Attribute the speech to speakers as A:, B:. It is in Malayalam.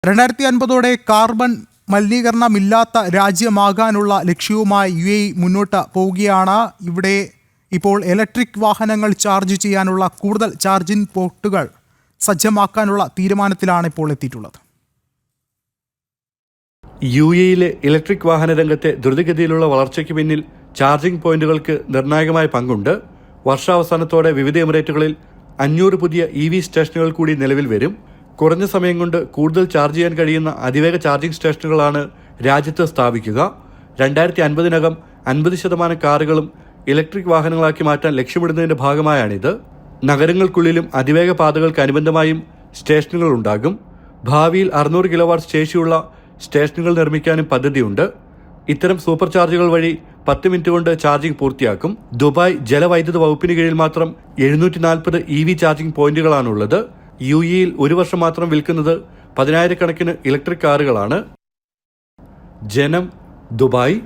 A: 2050 കാർബൺ മലിനീകരണമില്ലാത്ത രാജ്യമാകാനുള്ള ലക്ഷ്യവുമായി UAE മുന്നോട്ട് പോവുകയാണ്. ഇവിടെ ഇപ്പോൾ ഇലക്ട്രിക് വാഹനങ്ങൾ ചാർജ് ചെയ്യാനുള്ള കൂടുതൽ ചാർജിംഗ് പോർട്ടുകൾ സജ്ജമാക്കാനുള്ള തീരുമാനത്തിലാണ് ഇപ്പോൾ എത്തിയിട്ടുള്ളത്.
B: UAEയിലെ ഇലക്ട്രിക് വാഹന രംഗത്തെ ദ്രുതഗതിയിലുള്ള വളർച്ചയ്ക്ക് പിന്നിൽ ചാർജിംഗ് പോയിന്റുകൾക്ക് നിർണായകമായ പങ്കുണ്ട്. വർഷാവസാനത്തോടെ വിവിധ എമിറേറ്റുകളിൽ 500 പുതിയ EV സ്റ്റേഷനുകൾ കൂടി നിലവിൽ വരും. കുറഞ്ഞ സമയം കൊണ്ട് കൂടുതൽ ചാർജ് ചെയ്യാൻ കഴിയുന്ന അതിവേഗ ചാർജിംഗ് സ്റ്റേഷനുകളാണ് രാജ്യത്ത് സ്ഥാപിക്കുക. 2050-നകം 50% കാറുകളും ഇലക്ട്രിക് വാഹനങ്ങളാക്കി മാറ്റാൻ ലക്ഷ്യമിടുന്നതിന്റെ ഭാഗമായാണിത്. നഗരങ്ങൾക്കുള്ളിലും അതിവേഗ പാതകൾക്ക് അനുബന്ധമായും സ്റ്റേഷനുകൾ ഉണ്ടാകും. ഭാവിയിൽ 600 കിലോവാട്ട് ശേഷിയുള്ള സ്റ്റേഷനുകൾ നിർമ്മിക്കാനും പദ്ധതിയുണ്ട്. ഇത്തരം സൂപ്പർ ചാർജുകൾ വഴി 10 മിനിറ്റ് കൊണ്ട് ചാർജിംഗ് പൂർത്തിയാക്കും. ദുബായ് ജലവൈദ്യുത വകുപ്പിന് കീഴിൽ മാത്രം 740 EV ചാർജിംഗ് പോയിന്റുകളാണുള്ളത്. UAEയിൽ ഒരു വർഷം മാത്രം വിൽക്കുന്നത് 10,000 കണക്കിന് ഇലക്ട്രിക് കാറുകളാണ്. ജനം, ദുബായ്.